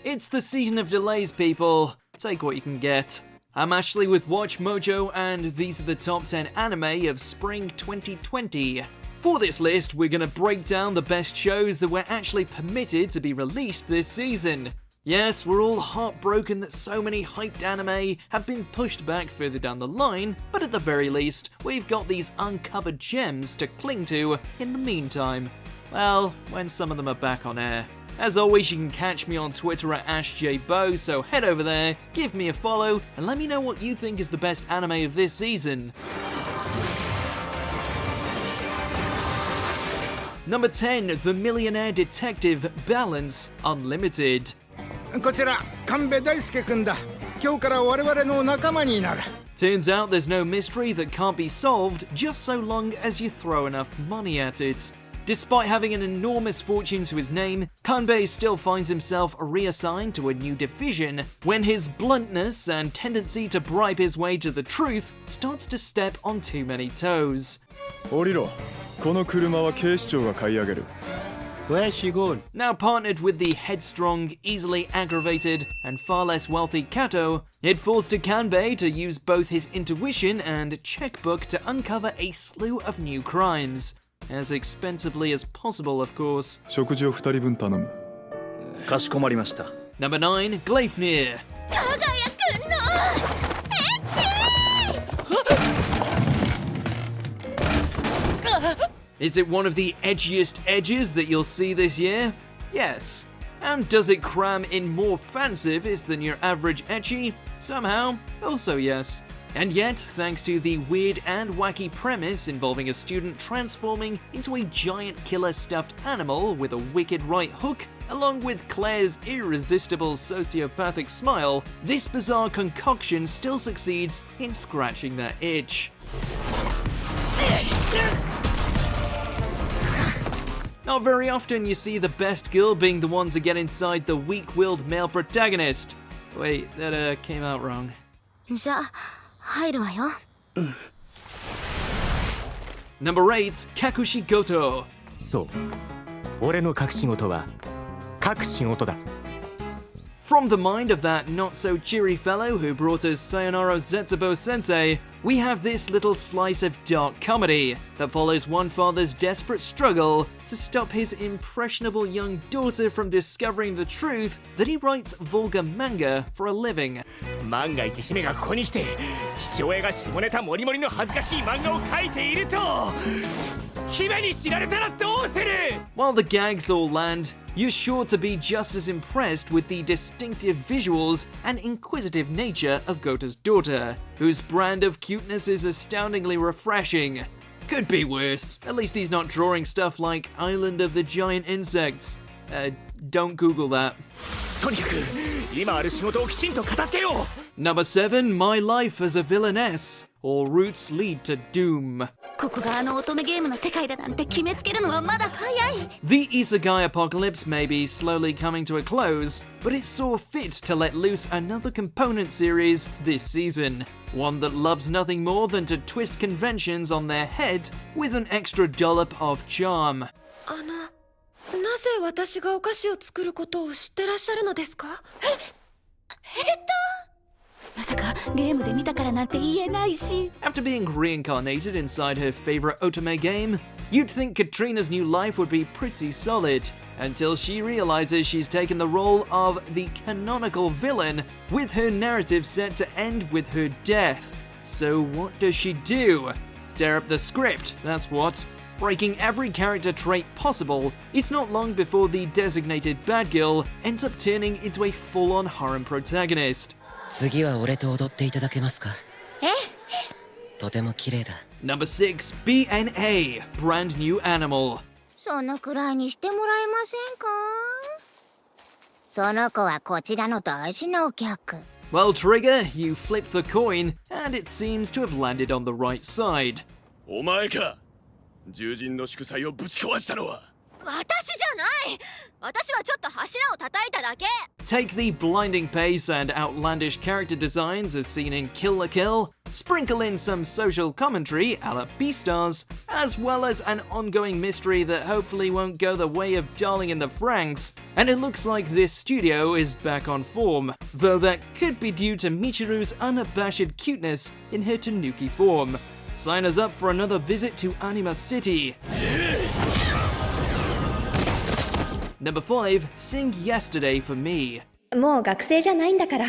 It's the season of delays, people. Take what you can get. I'm Ashley with WatchMojo, and these are the top 10 anime of spring 2020. For this list, we're gonna break down the best shows that were actually permitted to be released this season. Yes, we're all heartbroken that so many hyped anime have been pushed back further down the line, but at the very least, we've got these uncovered gems to cling to in the meantime. Well, when some of them are back on air. As always, you can catch me on Twitter at AshJBo, so head over there, give me a follow, and let me know what you think is the best anime of this season. Number 10, The Millionaire Detective Balance Unlimited. こちら神戸大輔くんだ。今日から我々の仲間になる。 Turns out there's no mystery that can't be solved just so long as you throw enough money at it. Despite having an enormous fortune to his name, Kanbei still finds himself reassigned to a new division when his bluntness and tendency to bribe his way to the truth starts to step on too many toes. 降りろ。この車は警視庁が買い上げる。 Where's she going? Now partnered with the headstrong, easily aggravated, and far less wealthy Kato, it falls to Kanbei to use both his intuition and checkbook to uncover a slew of new crimes. As expensively as possible, of course. 食事を2人分頼む。かしこまりました。 Number 9, Gleipnir. Is it one of the edgiest edges that you'll see this year? Yes. And does it cram in more fancivis than your average ecchi? Somehow, also yes. And yet, thanks to the weird and wacky premise involving a student transforming into a giant killer stuffed animal with a wicked right hook, along with Claire's irresistible sociopathic smile, this bizarre concoction still succeeds in scratching that itch. Not very often you see the best girl being the one to get inside the weak-willed male protagonist. Wait, that came out wrong. じゃあ入るわよ。Number 8, Kakushigoto. そう。俺の隠し事は隠し事だ。 From the mind of that not-so-cheery fellow who brought us Sayonara Zetsubo Sensei, we have this little slice of dark comedy that follows one father's desperate struggle to stop his impressionable young daughter from discovering the truth that he writes vulgar manga for a living. 万が一姫がここに来て父親が下ネタモリモリの恥ずかしい漫画を描いていると姫に知られたらどうする While the gags all land, you're sure to be just as impressed with the distinctive visuals and inquisitive nature of Gota's daughter, whose brand of cuteness is astoundingly refreshing. Could be worse. At least he's not drawing stuff like Island of the Giant Insects. Don't Google that. とにかく今ある仕事をきちんと片付けよう Number 7, My Life as a Villainess. All routes lead to doom. ここがあの乙女ゲームの世界だなんて決めつけるのはまだ早い。 The Isekai apocalypse may be slowly coming to a close, but it saw fit to let loose another component series this season. One that loves nothing more than to twist conventions on their head with an extra dollop of charm. なぜ私がお菓子を作ることを知ってらっしゃるのですか？まさかゲームで見たからなんて言えないし。 After being reincarnated inside her favorite otome game, you'd think Katrina's new life would be pretty solid, until she realizes she's taken the role of the canonical villain, with her narrative set to end with her death. So what does she do? Tear up the script, that's what. Breaking every character trait possible, it's not long before the designated bad girl ends up turning into a full-on harem protagonist. 次は俺と踊っていただけますか？え？とても綺麗だ。 Number 6, BNA Brand New Animal. そのくらいにしてもらえませんか？その子はこちらの大事なお客。 Well, Trigger, you flipped the coin, and it seems to have landed on the right side. お前か。獣人の祝祭をぶち壊したのは。私じゃない。私はちょっと柱を叩いただけ。 Take the blinding pace and outlandish character designs as seen in Kill la Kill, sprinkle in some social commentary a la Beastars, as well as an ongoing mystery that hopefully won't go the way of Darling in the Franxx, and it looks like this studio is back on form, though that could be due to Michiru's unabashed cuteness in her Tanuki form. Sign us up for another visit to Anima City. Number 5, Sing Yesterday for Me. もう学生じゃないんだから、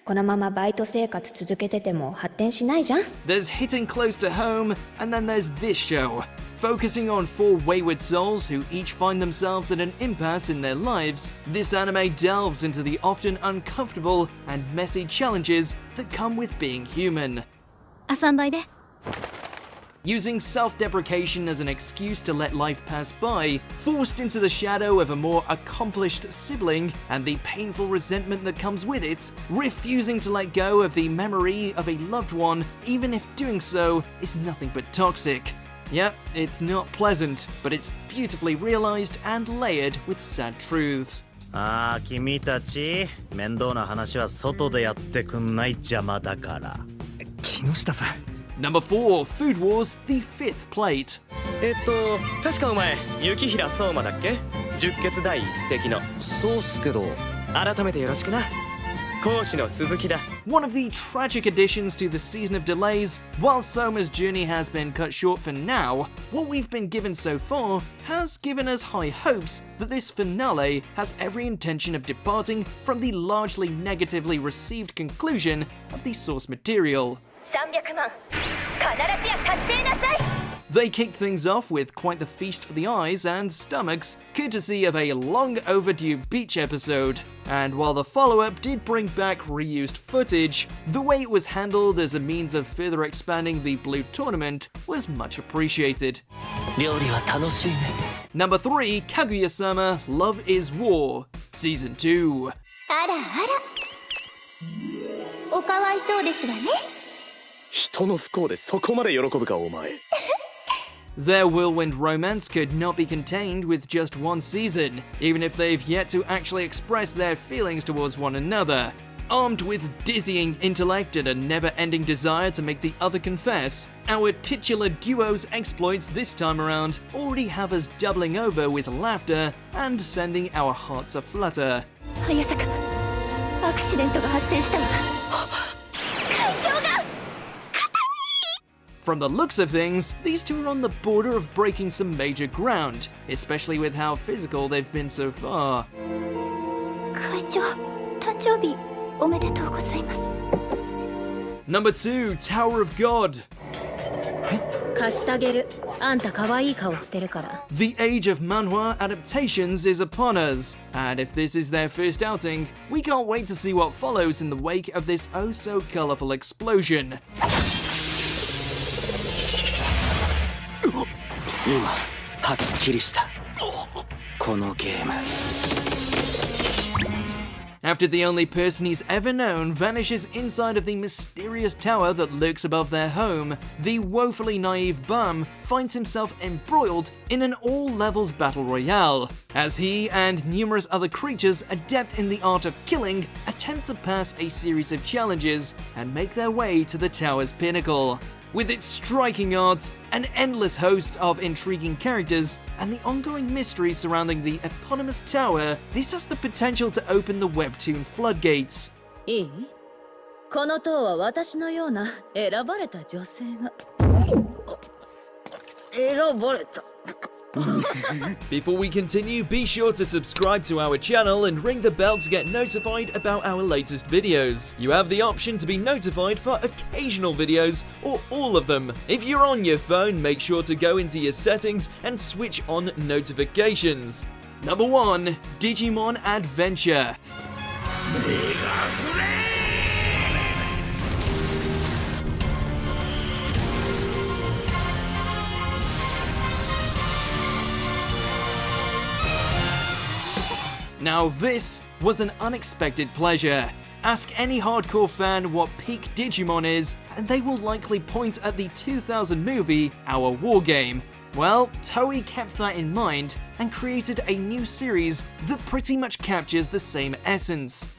このままバイト生活続けてても発展しないじゃん。 There's hitting close to home, and then there's this show. Focusing on 4 wayward souls who each find themselves at an impasse in their lives, this anime delves into the often uncomfortable and messy challenges that come with being human. 遊んどいで。 Using self-deprecation as an excuse to let life pass by, forced into the shadow of a more accomplished sibling and the painful resentment that comes with it, refusing to let go of the memory of a loved one, even if doing so is nothing but toxic. Yep, it's not pleasant, but it's beautifully realized and layered with sad truths. ああ、君たち面倒な話は外でやってくんない邪魔だから。木下さん。 Number 4, Food Wars, the 5th plate. 確かお前、雪平相馬だっけ？十傑第一席の。そうっすけど。改めてよろしくな。講師の鈴木だ。 One of the tragic additions to the season of delays, while Soma's journey has been cut short for now, what we've been given so far has given us high hopes that this finale has every intention of departing from the largely negatively received conclusion of the source material. 300万必ずや達成なさい。 They kicked things off with quite the feast for the eyes and stomachs, courtesy of a long overdue beach episode. And while the follow-up did bring back reused footage, the way it was handled as a means of further expanding the Blue Tournament was much appreciated. 料理は楽しいね。 Number 3, Kaguya-sama Love is War, Season 2. あらあら。おかわいそうですわね。 人の不幸でそこまで喜ぶかお前。 Their whirlwind romance could not be contained with just one season, even if they've yet to actually express their feelings towards one another. Armed with dizzying intellect and a never-ending desire to make the other confess, our titular duo's exploits this time around already have us doubling over with laughter and sending our hearts aflutter. 早坂、アクシデントが発生したわ。会長が。 From the looks of things, these two are on the border of breaking some major ground, especially with how physical they've been so far. 会長、誕生日おめでとうございます。 Number 2, Tower of God. 貸してあげる。あんた可愛い顔してるから。 The age of manhwa adaptations is upon us, and if this is their first outing, we can't wait to see what follows in the wake of this oh so colorful explosion. 今はっきりしたこのゲーム。 After the only person he's ever known vanishes inside of the mysterious tower that lurks above their home, the woefully naive bum finds himself embroiled in an all-levels battle royale, as he and numerous other creatures adept in the art of killing attempt to pass a series of challenges and make their way to the tower's pinnacle. With its striking odds, an endless host of intriguing characters, and the ongoing mystery surrounding the eponymous tower, this has the potential to open the webtoon floodgates. いい？この塔は私のような選ばれた女性が選ばれた。 Before we continue, be sure to subscribe to our channel and ring the bell to get notified about our latest videos. You have the option to be notified for occasional videos or all of them. If you're on your phone, make sure to go into your settings and switch on notifications. Number 1, Digimon Adventure. Now this was an unexpected pleasure. Ask any hardcore fan what peak Digimon is, and they will likely point at the 2000 movie Our War Game. Well, Toei kept that in mind and created a new series that pretty much captures the same essence.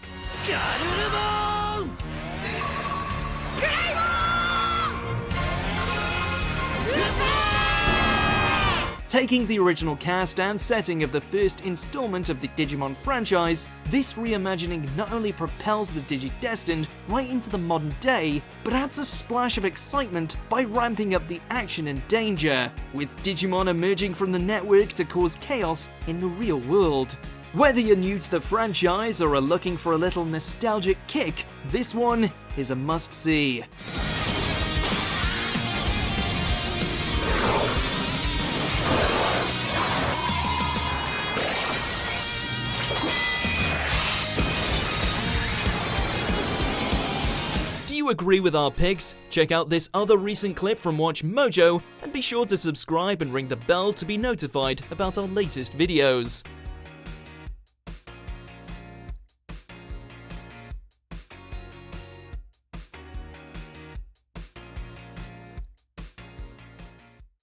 Taking the original cast and setting of the first installment of the Digimon franchise, this reimagining not only propels the Digidestined right into the modern day, but adds a splash of excitement by ramping up the action and danger, with Digimon emerging from the network to cause chaos in the real world. Whether you're new to the franchise or are looking for a little nostalgic kick, this one is a must-see. Do you agree with our picks? Check out this other recent clip from WatchMojo and be sure to subscribe and ring the bell to be notified about our latest videos.